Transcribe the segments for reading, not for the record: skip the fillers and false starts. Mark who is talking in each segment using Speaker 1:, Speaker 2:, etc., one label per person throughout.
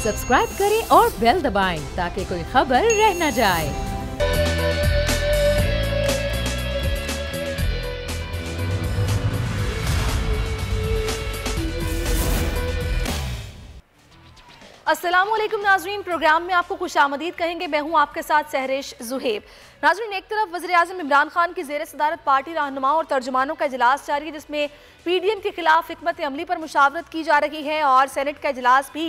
Speaker 1: Subscribe करें और bell दबाएं ताकि कोई खबर रह न जाए।
Speaker 2: अस्सलामुअलैकुम नाजरीन, प्रोग्राम में आपको खुशामदीद कहेंगे। मैं हूं आपके साथ सहरेश जुहेब। नाजरीन, एक तरफ वज़ीर-ए-आज़म इमरान खान की ज़ेर सदारत पार्टी रहनुमाओं और तर्जुमानों का इजलास जारी है, जिसमें PDM के खिलाफ हिकमत अमली पर मुशावरत की जा रही है और सेनेट का इजलास भी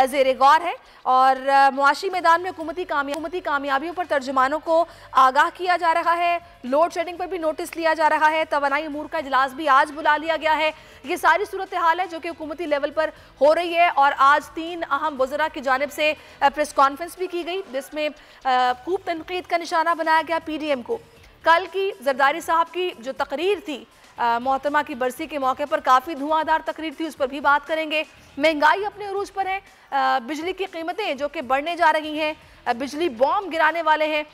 Speaker 2: ज़ेर गौर है। और मुआशी मैदान में हुकूमती कामयाबियों पर तर्जुमानों को आगाह किया जा रहा है। लोड शेडिंग पर भी नोटिस लिया जा रहा है। तवानाई अमूर का इजलास भी आज बुला लिया गया है। ये सारी सूरत हाल है जो कि हुकूमती लेवल पर हो रही है। और आज 3 अहम वज़रा की जानिब से प्रेस कॉन्फ्रेंस भी की गई, जिसमें खूब तनकीद का निशाना बनाया गया PDM को। कल की जरदारी साहब की जो तकरीर थी मोहतरमा की बरसी के मौके पर, काफ़ी धुआंधार तकरीर थी, उस पर भी बात करेंगे। महंगाई अपने उरूज पर है, बिजली की कीमतें जो कि बढ़ने जा रही हैं, बिजली बॉम्ब गिराने वाले हैं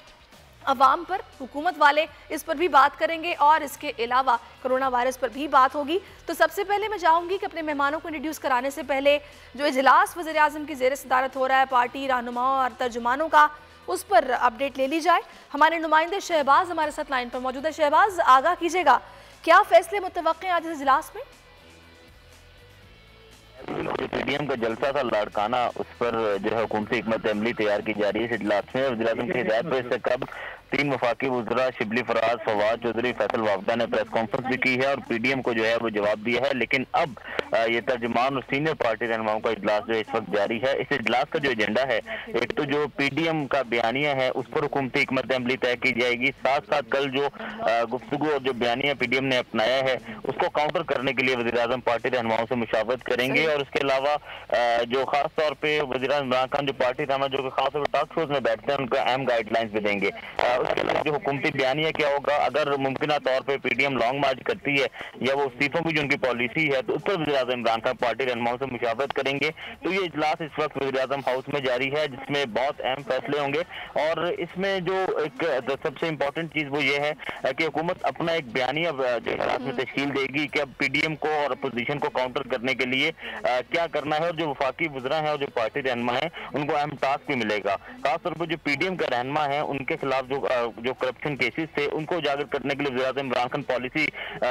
Speaker 2: अवाम पर हुकूमत वाले, इस पर भी बात करेंगे। और इसके अलावा कोरोना वायरस पर भी बात होगी। तो सबसे पहले मैं चाहूँगी कि अपने मेहमानों को इंट्रोड्यूस कराने से पहले जो इजलास वज़ीर-ए-आज़म की ज़ेर सदारत हो रहा है पार्टी रहनुमाओं और तर्जुमानों का, उस पर अपडेट ले ली जाए। हमारे नुमाइंदे शहबाज हमारे साथ लाइन पर मौजूद है। शहबाज, आगाह कीजिएगा, क्या फैसले मुतवक्के आज इस इजलास में?
Speaker 3: PDM का जलसा था लाड़काना, उस पर जो है हुकूमती हिकमत अमली तैयार की जा रही है। इस इजलास में वज़ीर-ए-आज़म की हिदायत पर इससे कब 3 वफाकी वज़रा शिबली फराज, फवाद चौधरी, फैसल वाफदा ने प्रेस कॉन्फ्रेंस भी की है और PDM को जो है वो जवाब दिया है। लेकिन अब ये तर्जुमान और सीनियर पार्टी रहनुमाओं का इजलास जो इस वक्त जारी है। इस इजलास का जो एजेंडा है, एक तो जो PDM का बयानिया है उस पर हुकूमती हिकमत अमली तय की जाएगी। साथ साथ कल जो गुफ्तगू और जो बयानिया PDM ने अपनाया है उसको काउंटर करने के लिए वज़ीर-ए-आज़म पार्टी रहनुमाओं से मुशावरत करेंगे। और उसके अलावा जो खास तौर पे वज़ीर-ए-आज़म इमरान खान जो पार्टी रहनुमा जो कि खास तौर पर टास्क फोर्स में बैठते हैं, उनको अहम गाइडलाइंस भी देंगे। उसके अलावा जो हुकूमती बयानिया क्या होगा, अगर मुमकिन तौर पर PDM लॉन्ग मार्च करती है या वो इस्तीफों की जो उनकी पॉलिसी है, तो उस पर वज़ीर-ए-आज़म इमरान खान पार्टी रहनुमाओं से मुशावरत करेंगे। तो ये इजलास इस वक्त वज़ीर-ए-आज़म हाउस में जारी है, जिसमें बहुत अहम फैसले होंगे। और इसमें जो एक सबसे इम्पोर्टेंट चीज वो ये है कि हुकूमत अपना एक बयानिया जो इजलास में तश्कील देगी कि अब PDM को और अपोजिशन को काउंटर करने के लिए क्या करना है। और जो वफाकी वज़रा हैं और जो पार्टी रहनुमा है उनको अहम टास्क भी मिलेगा। खासतौर पर जो PDM का रहनुमा है उनके खिलाफ जो करप्शन केसेस थे उनको उजागर करने के लिए वज़ीर-ए-आज़म इमरान खान पॉलिसी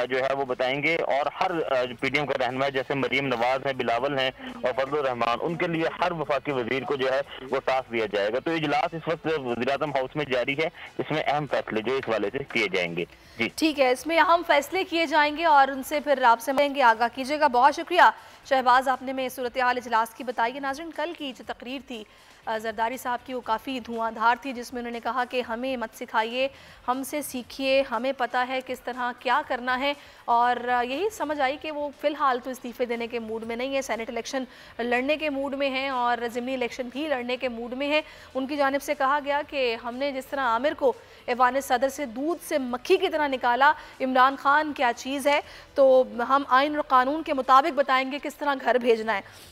Speaker 3: जो है वो बताएंगे। और हर PDM का रहनुमा है, जैसे मरियम नवाज है, बिलावल हैं और फजलुर रहमान, उनके लिए हर वफाकी वजीर को जो है वो टास्क दिया जाएगा। तो इजलास इस वक्त वज़ीर-ए-आज़म हाउस में जारी है, इसमें अहम फैसले जो इस वाले से किए जाएंगे। जी ठीक
Speaker 2: है, इसमें अहम फैसले किए जाएंगे और उनसे फिर आपसे मिलेंगे, आगाह कीजिएगा। बहुत शुक्रिया शहबाज, आपने में सूरत हाल इजलास की बताई है। नाज़रीन, कल की जो तकरीर थी जरदारी साहब की, वो काफ़ी धुआंधार थी, जिसमें उन्होंने कहा कि हमें मत सिखाइए, हमसे सीखिए, हमें पता है किस तरह क्या करना है। और यही समझ आई कि वो फ़िलहाल तो इस्तीफ़े देने के मूड में नहीं है, सेनेट इलेक्शन लड़ने के मूड में हैं और ज़िमनी इलेक्शन भी लड़ने के मूड में है। उनकी जानिब से कहा गया कि हमने जिस तरह आमिर को ऐवान सदर से दूध से मक्खी की तरह निकाला, इमरान खान क्या चीज़ है, तो हम आइन और कानून के मुताबिक बताएंगे किस तरह घर भेजना है।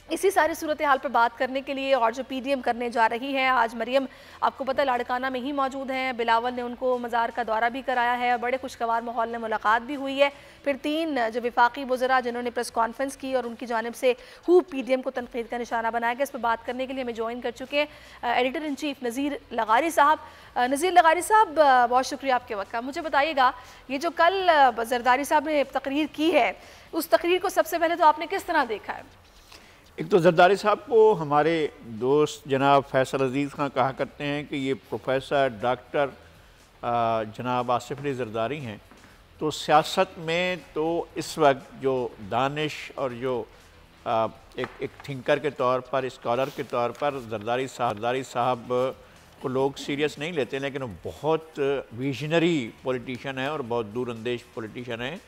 Speaker 2: इसी सारी सूरत हाल पर बात करने के लिए और जो PDM करने जा रही है, आज मरियम आपको पता लाड़काना में ही मौजूद हैं, बिलावल ने उनको मज़ार का दौरा भी कराया है, बड़े खुशगवार माहौल में मुलाकात भी हुई है। फिर 3 जो वफाकी वज़रा जिन्होंने प्रेस कॉन्फ्रेंस की और उनकी जानिब से खूब PDM को तनकीद का निशाना बनाया गया, इस पर बात करने के लिए हमें ज्वाइन कर चुके हैं एडिटर इन चीफ नज़ीर लगारी साहब। नज़ीर लगारी साहब, बहुत शुक्रिया आपके वक्त का। मुझे बताइएगा, ये जो कल जरदारी साहब ने तकरीर की है, उस तकरीर को सबसे पहले तो आपने किस तरह देखा है?
Speaker 4: एक तो जरदारी साहब को हमारे दोस्त जनाब फैसल अजीज़ खां कहा करते हैं कि ये प्रोफेसर डॉक्टर जनाब आसिफ अली जरदारी हैं। तो सियासत में तो इस वक्त जो दानिश और जो एक थिंकर के तौर पर, स्कॉलर के तौर पर जरदारी साहब को लोग सीरियस नहीं लेते, लेकिन वो बहुत विजनरी पॉलिटिशियन है और बहुत दूरअंदेश पॉलिटिशियन है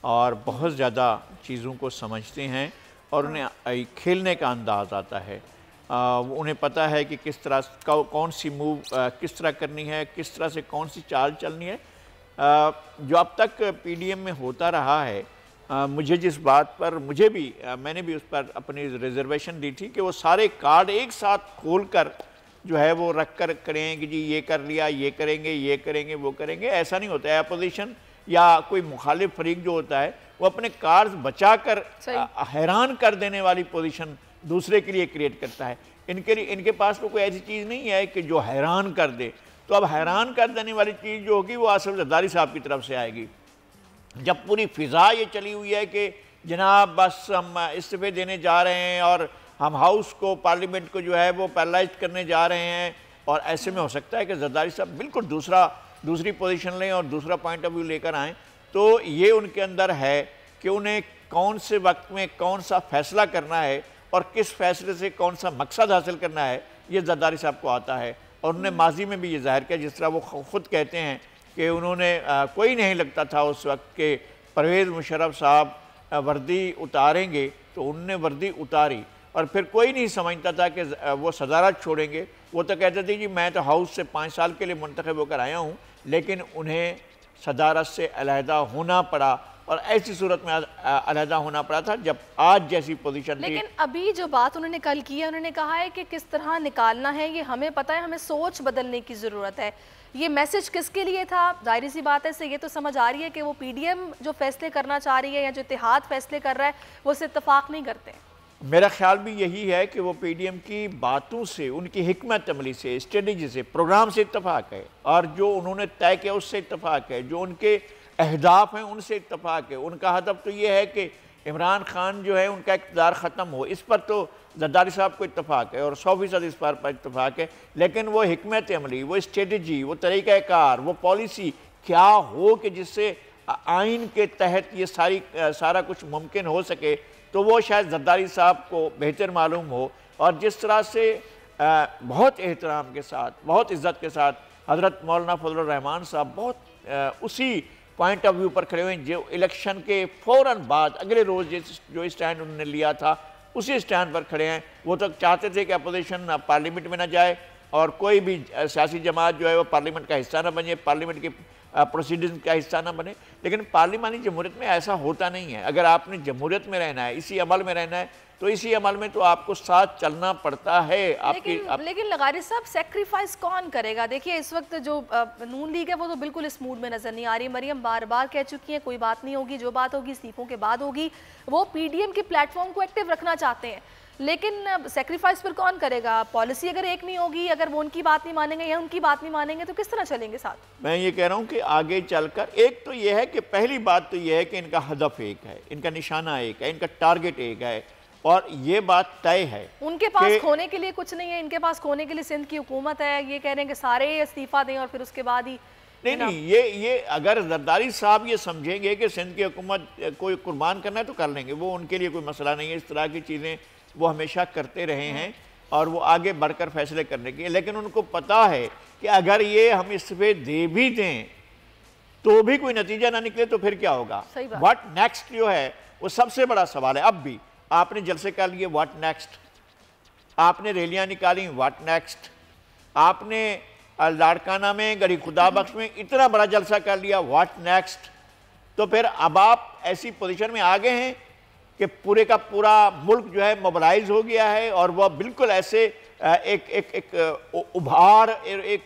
Speaker 4: और बहुत ज़्यादा चीज़ों को समझते हैं और उन्हें खेलने का अंदाज़ आता है। उन्हें पता है कि किस तरह कौन सी मूव किस तरह करनी है, किस तरह से कौन सी चाल चलनी है। जो अब तक PDM में होता रहा है, मुझे जिस बात पर मैंने भी उस पर अपनी रिजर्वेशन दी थी कि वो सारे कार्ड एक साथ खोल कर जो है वो रख कर करें कि जी ये कर लिया, ये करेंगे, वो करेंगे। ऐसा नहीं होता है। अपोजिशन या कोई मुखालिफ फरीक जो होता है वो अपने कार्ड्स बचा कर हैरान कर देने वाली पोजीशन दूसरे के लिए क्रिएट करता है। इनके पास तो कोई ऐसी चीज़ नहीं है कि जो हैरान कर दे। तो अब हैरान कर देने वाली चीज़ जो होगी वो आसिफ जरदारी साहब की तरफ से आएगी। जब पूरी फ़िज़ा ये चली हुई है कि जनाब बस हम इस्तीफ़े देने जा रहे हैं और हम हाउस को, पार्लियामेंट को जो है वो पैरालाइज करने जा रहे हैं, और ऐसे में हो सकता है कि जरदारी साहब बिल्कुल दूसरी पोजीशन लें और दूसरा पॉइंट ऑफ व्यू लेकर आएँ। तो ये उनके अंदर है कि उन्हें कौन से वक्त में कौन सा फ़ैसला करना है और किस फैसले से कौन सा मकसद हासिल करना है, ये जरदारी साहब को आता है। और उन्होंने माजी में भी ये ज़ाहिर किया, जिस तरह वो ख़ुद कहते हैं कि उन्होंने कोई नहीं लगता था उस वक्त के परवेज़ मुशर्रफ साहब वर्दी उतारेंगे, तो उनने वर्दी उतारी और फिर कोई नहीं समझता था कि वो सदारत छोड़ेंगे। वो तो कहते थे जी मैं तो हाउस से 5 साल के लिए मुंतखब होकर आया हूँ, लेकिन उन्हें सदारत से अलहदा होना पड़ा, और ऐसी सूरत में अलहदा होना पड़ा था जब आज जैसी पोजीशन थी।
Speaker 2: लेकिन अभी जो बात उन्होंने कल की है, उन्होंने कहा है कि किस तरह निकालना है ये हमें पता है, हमें सोच बदलने की ज़रूरत है। ये मैसेज किसके लिए था? जाहिर सी बात है, इससे ये तो समझ आ रही है कि वो पीडीएम जो फैसले करना चाह रही है या जो इत्तेहाद फैसले कर रहा है वो उससे इत्तफाक नहीं करते।
Speaker 4: मेरा ख्याल भी यही है कि वो पीडीएम की बातों से, उनकी हिकमत अमली से, स्ट्रेटजी से, प्रोग्राम से इत्तफाक है, और जो उन्होंने तय किया उससे इत्तफाक है, जो उनके अहदाफ हैं उनसे इत्तफाक है। उनका हदफ तो ये है कि इमरान खान जो है उनका इक़्तिदार ख़त्म हो। इस पर तो जरदारी साहब को इत्तफाक है और 100% इस पर इत्तफाक है, लेकिन वो हिकमत अमली, वो स्ट्रेटजी, वो तरीक़ाकार, वो पॉलिसी क्या हो कि जिससे आइन के तहत ये सारा कुछ मुमकिन हो सके, तो वो शायद जरदारी साहब को बेहतर मालूम हो। और जिस तरह से बहुत एहतराम के साथ, बहुत इज़्ज़त के साथ हज़रत मौलाना फजलुर रहमान साहब बहुत उसी पॉइंट ऑफ व्यू पर खड़े हुए हैं जो इलेक्शन के फ़ौरन बाद अगले रोज़ जो स्टैंड उन्होंने लिया था उसी स्टैंड पर खड़े हैं। वो तो चाहते थे कि अपोजिशन पार्लियामेंट में ना जाए और कोई भी सियासी जमात जो है वो पार्लियामेंट का हिस्सा ना बने, पार्लियामेंट की प्रोसीडिंग्स का हिस्सा ना बने। लेकिन पार्लिमानी जमहूरियत में ऐसा होता नहीं है। अगर आपने जमहूरियत में रहना है, इसी अमल में रहना है, तो इसी अमल में तो आपको साथ चलना पड़ता है।
Speaker 2: लेकिन लगारी साहब, सेक्रीफाइस कौन करेगा? देखिए इस वक्त जो नून लीग है वो तो बिल्कुल इस मूड में नजर नहीं आ रही। मरियम बार बार कह चुकी है कोई बात नहीं होगी, जो बात होगी इस्तीफों के बाद होगी। वो पीडीएम के प्लेटफॉर्म को एक्टिव रखना चाहते हैं, लेकिन सेक्रीफाइस फिर कौन करेगा? पॉलिसी अगर एक नहीं होगी, अगर वो उनकी बात नहीं मानेंगे या उनकी बात नहीं मानेंगे, तो किस तरह चलेंगे साथ?
Speaker 4: मैं ये कह रहा हूँ कि आगे चलकर एक तो ये है कि पहली बात तो ये है कि इनका हदफ एक है, इनका निशाना एक है, इनका टारगेट एक है, और ये बात तय है।
Speaker 2: उनके पास खोने के लिए कुछ नहीं है। इनके पास खोने के लिए सिंध की हुकूमत है। ये कह रहे हैं कि सारे इस्तीफा दें और फिर उसके बाद ही
Speaker 4: नहीं, ये अगर जरदारी साहब ये समझेंगे कि सिंध की हुकूमत कोई कुर्बान करना है तो कर लेंगे, वो उनके लिए कोई मसला नहीं है। इस तरह की चीज़ें वो हमेशा करते रहे हैं और वो आगे बढ़कर फैसले करने के। लेकिन उनको पता है कि अगर ये हम इस्तीफे दे भी दें तो भी कोई नतीजा ना निकले तो फिर क्या होगा। व्हाट नेक्स्ट जो है वो सबसे बड़ा सवाल है। अब भी आपने जलसे कर लिए, व्हाट नेक्स्ट? आपने रैलियां निकाली, व्हाट नेक्स्ट? आपने लाड़काना में, गरी खुदा बख्श में इतना बड़ा जलसा कर लिया, व्हाट नेक्स्ट? तो फिर अब आप ऐसी पोजीशन में आ गए हैं कि पूरे का पूरा मुल्क जो है मोबिलाइज हो गया है और वह बिल्कुल ऐसे एक उभार, एक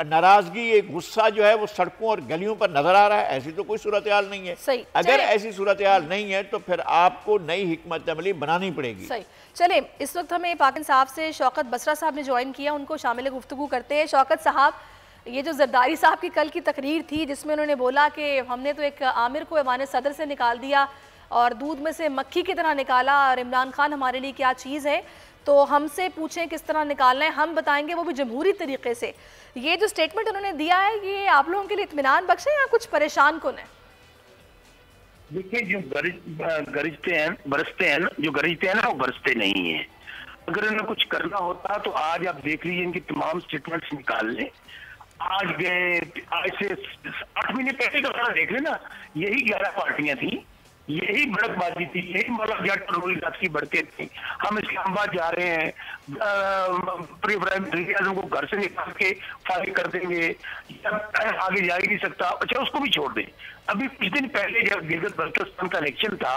Speaker 4: नाराजगी, एक गुस्सा जो है वो सड़कों और गलियों पर नजर आ रहा है। ऐसी तो कोई सूरत हाल नहीं है। अगर ऐसी सूरत हाल नहीं है तो फिर आपको नई हिकमत अमली बनानी पड़ेगी।
Speaker 2: सही। चले, इस वक्त हमें पाकिन साहब से शौकत बसरा साहब ने ज्वाइन किया, उनको शामिल गुफ्तगू करते हैं। शौकत साहब, ये जो जरदारी साहब की कल की तकरीर थी जिसमें उन्होंने बोला कि हमने तो एक आमिर को ऐवान सदर से निकाल दिया और दूध में से मक्खी की तरह निकाला, और इमरान खान हमारे लिए क्या चीज़ है, तो हमसे पूछें किस तरह निकालना है, हम बताएंगे, वो भी जमहूरी तरीके से। ये जो स्टेटमेंट उन्होंने दिया है ये आप लोगों के लिए इत्मीनान बख्श है या कुछ परेशान कौन है?
Speaker 5: देखिए, जो गरजते हैं बरसते हैं, जो गरजते हैं ना वो बरसते नहीं है। अगर इन्हें कुछ करना होता तो आज आप देख लीजिए इनकी तमाम स्टेटमेंट्स निकाल लें। आज गए, आज से 8 महीने पहले का खाना देख लेना, यही 11 पार्टियां थी, यही भड़कबाजी थी, यही मौला जाट की बढ़ते थी। हम इस्लामाबाद जा रहे हैं, को घर से निकाल के फारिग कर देंगे, आगे जा ही नहीं सकता। अच्छा, उसको भी छोड़ दें। अभी कुछ दिन पहले जब गिलगित बल्तिस्तान का इलेक्शन था,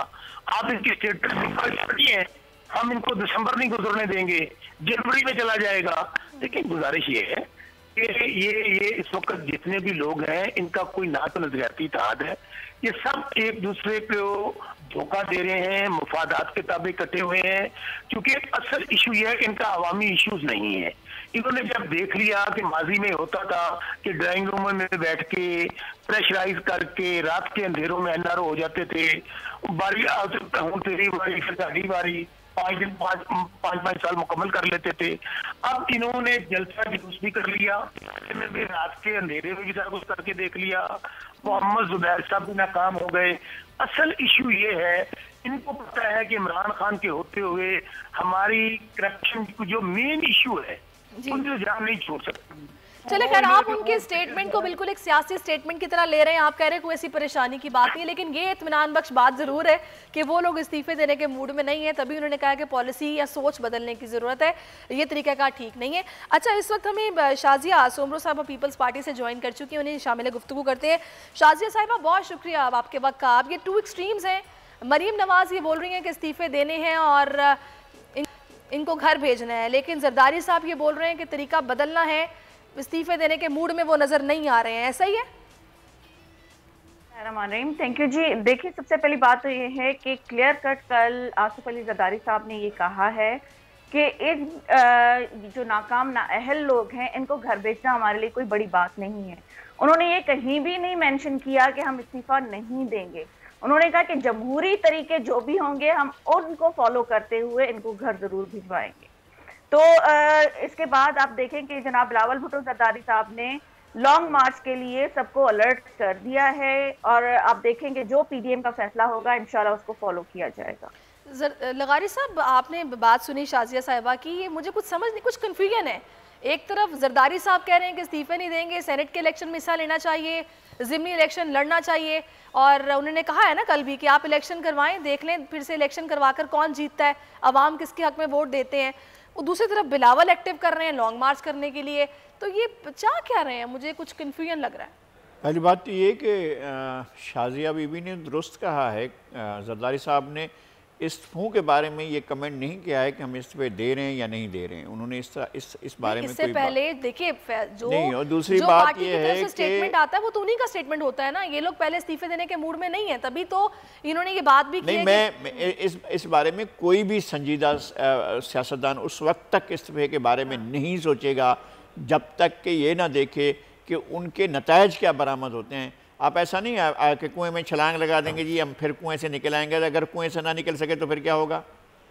Speaker 5: आप इनकी स्टेटमेंट है, हम इनको दिसंबर नहीं गुजरने देंगे, जनवरी में चला जाएगा। लेकिन गुजारिश ये है ये इस वक्त जितने भी लोग हैं इनका कोई ना तो नजरियाती इत्तेहाद है, ये सब एक दूसरे को धोखा दे रहे हैं, मुफादात के ताबे कटे हुए हैं। क्योंकि असल इशू ये है कि इनका अवामी इश्यूज नहीं है। इन्होंने जब देख लिया कि माजी में होता था कि ड्राइंग रूम में बैठ के प्रेशराइज करके रात के अंधेरों में एनआरओ हो जाते थे, बारी हूं तेरी बारी फिर साड़ी बारी, 5 दिन 5 साल मुकम्मल कर लेते थे। अब इन्होंने जलसा जुलूस भी कर लिया, में भी रात के अंधेरे में भी सारा कुछ करके देख लिया। मोहम्मद जुबैर साहब भी नाकाम हो गए। असल इशू ये है, इनको पता है कि इमरान खान के होते हुए हमारी करप्शन जो मेन इशू है उनको जान नहीं छोड़ सकते।
Speaker 2: चले खैर, आप उनके स्टेटमेंट को बिल्कुल एक सियासी स्टेटमेंट की तरह ले रहे हैं। आप कह रहे हैं कोई ऐसी परेशानी की बात नहीं है, लेकिन ये इत्मीनान बख्श बात जरूर है कि वो लोग इस्तीफे देने के मूड में नहीं है। तभी उन्होंने कहा कि पॉलिसी या सोच बदलने की ज़रूरत है, ये तरीक़ाकार ठीक नहीं है। अच्छा, इस वक्त हमें शाजिया सोमरो साहबा पीपल्स पार्टी से ज्वाइन कर चुकी हैं, उन्हें शामिल गुफ्तगू करते हैं। शाजिया साहिबा, बहुत शुक्रिया आपके वक्त का। आप ये 2 एक्सट्रीम्स हैं, मरीम नवाज ये बोल रही हैं कि इस्तीफे देने हैं और इनको घर भेजना है, लेकिन जरदारी साहब ये बोल रहे हैं कि तरीका बदलना है, इस्तीफे देने के मूड में वो नजर नहीं आ रहे हैं। ऐसा ही है?
Speaker 6: थैंक यू जी। देखिए, सबसे पहली बात तो ये है कि क्लियर कट कल आसिफ अली जरदारी साहब ने ये कहा है कि एक जो नाकाम नाअहल लोग हैं इनको घर भेजना हमारे लिए कोई बड़ी बात नहीं है। उन्होंने ये कहीं भी नहीं मेंशन किया कि हम इस्तीफा नहीं देंगे। उन्होंने कहा कि जमहूरी तरीके जो भी होंगे हम उनको फॉलो करते हुए इनको घर जरूर भिजवाएंगे। तो इसके बाद आप देखें कि जनाब बिलावल भुट्टो जरदारी साहब ने लॉन्ग मार्च के लिए सबको अलर्ट कर दिया है और आप देखेंगे जो पीडीएम का फैसला होगा इंशाल्लाह उसको फॉलो किया जाएगा।
Speaker 2: लगारी साहब, आपने बात सुनी शाजिया साहिबा की, ये मुझे कुछ समझ नहीं, कुछ कन्फ्यूजन है। एक तरफ जरदारी साहब कह रहे हैं कि इस्तीफे नहीं देंगे, सेनेट के इलेक्शन में हिस्सा लेना चाहिए, ज़िमनी इलेक्शन लड़ना चाहिए, और उन्होंने कहा है ना कल भी कि आप इलेक्शन करवाएं, देख लें फिर से इलेक्शन करवाकर कौन जीतता है, अवाम किसके हक में वोट देते हैं। वो दूसरी तरफ बिलावल एक्टिव कर रहे हैं लॉन्ग मार्च करने के लिए, तो ये चाह क्या रहे हैं? मुझे कुछ कन्फ्यूजन लग रहा है।
Speaker 4: पहली बात तो ये कि शाजिया बीबी ने दुरुस्त कहा है, जरदारी साहब ने इस्तीफों के बारे में ये कमेंट नहीं किया है कि हम इस्तीफे दे रहे हैं या नहीं दे रहे हैं। उन्होंने इस बारे में कोई
Speaker 2: पहले देखिए जो
Speaker 4: नहीं। और दूसरी बात ये है कि
Speaker 2: स्टेटमेंट आता है वो तो उन्हीं का स्टेटमेंट होता है ना। ये लोग पहले इस्तीफे देने के मूड में नहीं है, तभी तो इन्होंने ये बात भी की है।
Speaker 4: मैं इस बारे में कोई भी संजीदा सियासतदान उस वक्त तक इस्तीफे के बारे में नहीं सोचेगा जब तक कि ये ना देखे कि उनके नतायज क्या बरामद होते हैं। आप ऐसा नहीं कि कुएं में छलांग लगा देंगे जी हम फिर कुएं से निकल आएंगे, अगर कुएं से ना निकल सके तो फिर क्या होगा?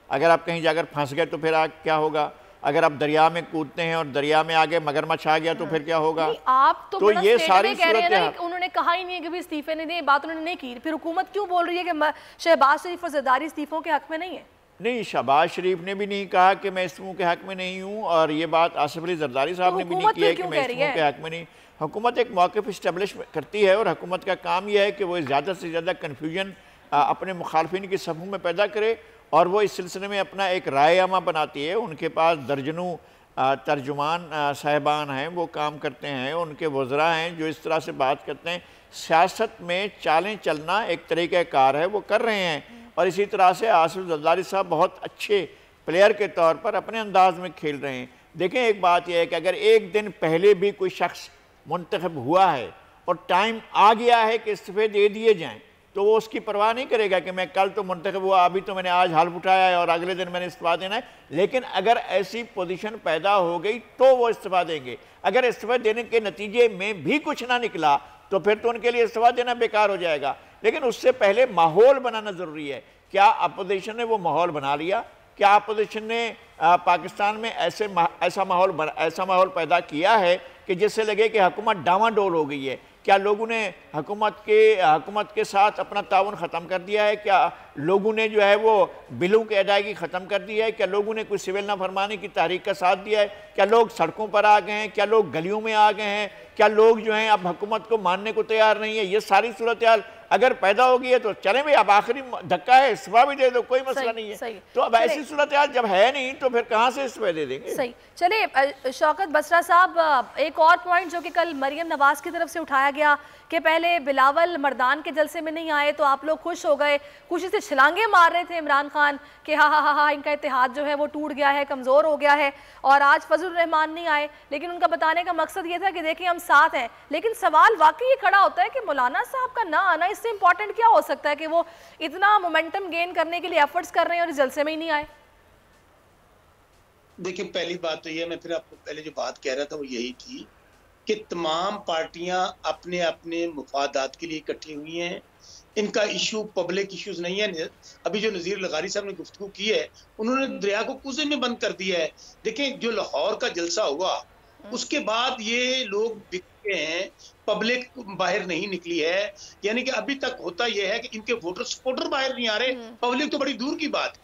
Speaker 4: अगर आप कहीं जाकर फंस गए तो फिर क्या होगा? अगर आप दरिया में कूदते हैं और दरिया में आगे मगरमच्छ आ गया तो फिर क्या होगा?
Speaker 2: आप तो
Speaker 4: ये सारी सूरत है।
Speaker 2: उन्होंने कहा ही नहीं है कि भी इस्तीफे नहीं दें, बात उन्होंने नहीं की, फिर हुकूमत क्यों बोल रही है कि शहबाज शरीफ और जरदारी इस्तीफों के हक में नहीं है?
Speaker 4: नहीं, शहबाज शरीफ ने भी नहीं कहा कि मैं इस्तीफों के हक में नहीं हूँ, और ये बात आसिफ अली जरदारी साहब ने भी नहीं की है कि मैं इस्तीफों के हक में नहीं। हुकूमत एक मौक़िफ़ इस्टेब्लिश करती है और हुकूमत का काम यह है कि वो ज़्यादा से ज़्यादा कन्फ्यूजन अपने मुखालफिन की सफ़ों में पैदा करे, और वो इस सिलसिले में अपना एक रायनामा बनाती है। उनके पास दर्जनों तर्जुमान साहिबान हैं, वो काम करते हैं, उनके वज़रा हैं जो इस तरह से बात करते हैं। सियासत में चालें चलना एक तरीक़ाकार है, वो कर रहे हैं। और इसी तरह से आसिफ जरदारी साहब बहुत अच्छे प्लेयर के तौर पर अपने अंदाज में खेल रहे हैं। देखें, एक बात यह है कि अगर एक दिन पहले भी कोई शख्स मुंतखब हुआ है और टाइम आ गया है कि इस्तीफे दे दिए जाएं, तो वो उसकी परवाह नहीं करेगा कि मैं कल तो मुंतखब हुआ, अभी तो मैंने आज हल्फ उठाया है और अगले दिन मैंने इस्तीफा देना है। लेकिन अगर ऐसी पोजीशन पैदा हो गई तो वो इस्तीफा देंगे। अगर इस्तीफा देने के नतीजे में भी कुछ ना निकला तो फिर तो उनके लिए इस्तीफा देना बेकार हो जाएगा। लेकिन उससे पहले माहौल बनाना ज़रूरी है। क्या अपोजिशन ने वो माहौल बना लिया? क्या अपोजिशन ने पाकिस्तान में ऐसा माहौल पैदा किया है कि जिससे लगे कि हुकूमत डामाडोल हो गई है? क्या लोगों ने हुकूमत के साथ अपना ताउन ख़त्म कर दिया है? क्या लोगों ने जो है वो बिलों की अदायगी ख़त्म कर दी है? क्या लोगों ने कोई सिविल नाफरमानी की तहरीक का साथ दिया है? क्या लोग सड़कों पर आ गए हैं? क्या लोग गलियों में आ गए हैं? क्या लोग जो हैं अब हुकूमत को मानने को तैयार नहीं है? ये सारी सूरत हाल अगर पैदा होगी है तो चलें भाई, अब आखिरी धक्का है, इस्तीफा भी दे दो, कोई मसला नहीं है। तो अब ऐसी सूरत हाल जब है नहीं तो फिर कहाँ से इस्तीफा दे देंगे?
Speaker 2: सही। चलिए शौकत बसरा साहब, एक और पॉइंट जो कि कल मरियम नवाज की तरफ से उठाया गया कि पहले बिलावल मर्दान के जलसे में नहीं आए तो आप लोग खुश हो गए, खुशी से छलांगे मार रहे थे इमरान खान कि हाँ इनका इत्तेहाद जो है वो टूट गया है, कमज़ोर हो गया है, और आज फजलुर रहमान नहीं आए। लेकिन उनका बताने का मकसद ये था कि देखिए हम साथ हैं। लेकिन सवाल वाकई ये खड़ा होता है कि मौलाना साहब का ना आना इससे इम्पॉर्टेंट क्या हो सकता है कि वो इतना मोमेंटम गेन करने के लिए एफर्ट्स कर रहे हैं और इस जलसे में ही नहीं आए।
Speaker 7: देखिए, पहली बात तो ये, मैं फिर आपको पहले जो बात कह रहा था वो यही थी कि तमाम पार्टियां अपने अपने मुफादात के लिए इकट्ठी हुई हैं। इनका इशू पब्लिक इश्यूज नहीं है। अभी जो नज़ीर लगारी साहब ने गुफ्तगू की है, उन्होंने दरिया को कुएं में बंद कर दिया है। देखें, जो लाहौर का जलसा हुआ उसके बाद ये लोग बिखरे हैं, पब्लिक बाहर नहीं निकली है। यानी कि अभी तक होता यह है कि इनके वोटर सपोर्टर बाहर नहीं आ रहे, पब्लिक तो बड़ी दूर की बात।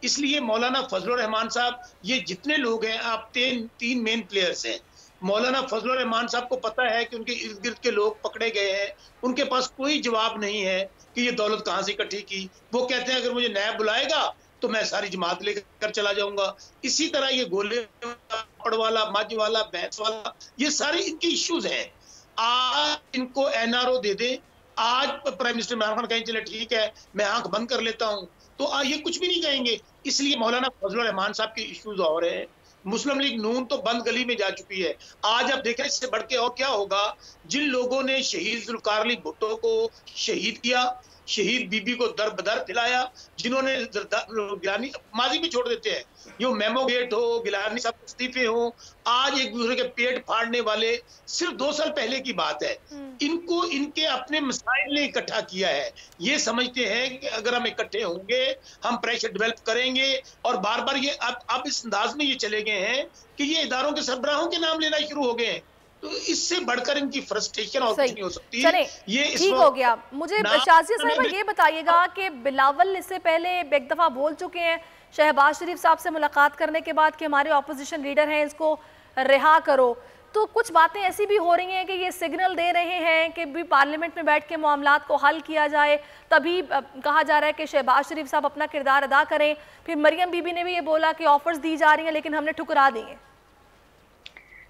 Speaker 7: इसलिए मौलाना फजलुर रहमान साहब, ये जितने लोग हैं, आप तीन मेन प्लेयर्स हैं। मौलाना फजलुर रहमान साहब को पता है कि उनके इर्द गिर्द के लोग पकड़े गए हैं, उनके पास कोई जवाब नहीं है कि ये दौलत कहाँ से इकट्ठी की। वो कहते हैं अगर मुझे नायब बुलाएगा तो मैं सारी जमात लेकर चला जाऊंगा। इसी तरह ये गोले वाला, मज वाला, भैंस वाला, ये सारे इनके इश्यूज हैं। आज इनको एनआरओ दे दें, आज प्राइम मिनिस्टर इमरान खान कहें चले ठीक है मैं आंख बंद कर लेता हूं, तो ये कुछ भी नहीं कहेंगे। इसलिए मौलाना फजलुर रहमान साहब के इश्यूज और हैं। मुस्लिम लीग नून तो बंद गली में जा चुकी है। आज आप देखें इससे बढ़ के और क्या होगा। जिन लोगों ने शहीद जुल्फकार अली भुट्टो को शहीद किया, शहीद बीबी को दर बदर खिलाया, जिन्होंने गिलानी माजी में छोड़ देते हैं, यो मेमो गेट हो, गिलानी साहब इस्तीफे हो, आज एक दूसरे के पेट फाड़ने वाले सिर्फ 2 साल पहले की बात है। इनको इनके अपने मसाइल ने इकट्ठा किया है। ये समझते हैं कि अगर हम इकट्ठे होंगे हम प्रेशर डेवलप करेंगे, और बार बार ये अब इस अंदाज में ये चले गए हैं कि ये इदारों के सरबराहों के नाम लेना शुरू हो गए हैं। तो इससे बढ़कर इनकी फ्रस्ट्रेशन और कुछ नहीं हो सकती।
Speaker 2: चले,
Speaker 7: ये
Speaker 2: ठीक हो गया। मुझे शाजिया साहिबा ये बताइएगा कि बिलावल इससे पहले एक दफा बोल चुके हैं शहबाज शरीफ साहब से मुलाकात करने के बाद कि हमारे ऑपोजिशन लीडर हैं, इसको रिहा करो। तो कुछ बातें ऐसी भी हो रही हैं कि ये सिग्नल दे रहे हैं कि भी पार्लियामेंट में बैठ के मामलात को हल किया जाए। तभी कहा जा रहा है कि शहबाज शरीफ साहब अपना किरदार अदा करें। फिर मरियम बीबी ने भी ये बोला कि ऑफर्स दी जा रही हैं लेकिन हमने ठुकरा दी हैं।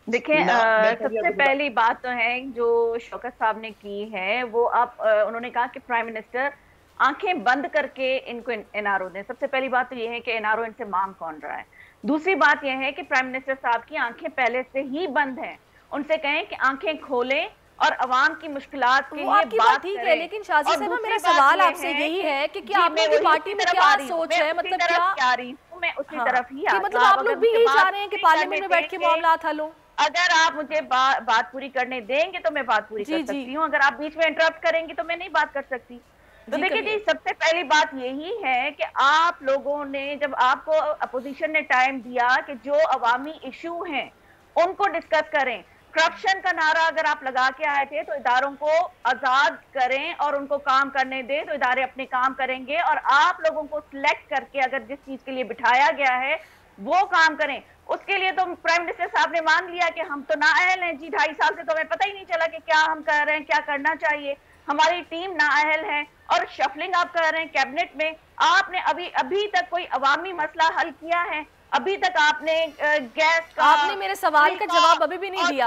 Speaker 6: देखिए, सबसे पहली बात तो है जो शौकत साहब ने की है वो उन्होंने कहा कि प्राइम मिनिस्टर आंखें बंद करके इनको एनआरओ दें। सबसे पहली बात तो ये है कि एनआरओ इनसे मांग कौन रहा है। दूसरी बात यह है कि प्राइम मिनिस्टर साहब की आंखें पहले से ही बंद हैं, उनसे कहें कि आंखें खोलें और अवाम की मुश्किलात के लिए बात
Speaker 2: ठीक है। लेकिन शाजिया साहिबा, मेरा सवाल आपसे यही है कि क्या आपकी पार्टी में क्या सोच है, मतलब क्या
Speaker 6: मैं उसी तरफ ही
Speaker 2: मतलब आप लोग भी यही चाह रहे हैं कि पार्लियामेंट में बैठ के मामलात हल हो?
Speaker 6: अगर आप मुझे बात पूरी करने देंगे तो मैं बात पूरी कर सकती हूँ, अगर आप बीच में इंटरप्ट करेंगे तो मैं नहीं बात कर सकती। तो देखिए जी, सबसे पहली बात यही है कि आप लोगों ने, जब आपको अपोजिशन ने टाइम दिया कि जो अवामी इशू हैं उनको डिस्कस करें, करप्शन का नारा अगर आप लगा के आए थे तो इदारों को आजाद करें और उनको काम करने दें, तो इदारे अपने काम करेंगे। और आप लोगों को सिलेक्ट करके अगर जिस चीज के लिए बिठाया गया है वो काम करें। उसके लिए तो प्राइम मिनिस्टर साहब ने मान लिया कि हम तो नाअहल हैं जी, 2.5 साल से तो हमें पता ही नहीं चला कि क्या हम कर रहे हैं, क्या करना चाहिए, हमारी टीम नाअहल है। और शफलिंग आप कर रहे हैं कैबिनेट में, आपने अभी तक कोई अवामी मसला हल किया है? अभी तक आपने गैस का,
Speaker 2: आपने मेरे सवाल का जवाब अभी भी नहीं दिया।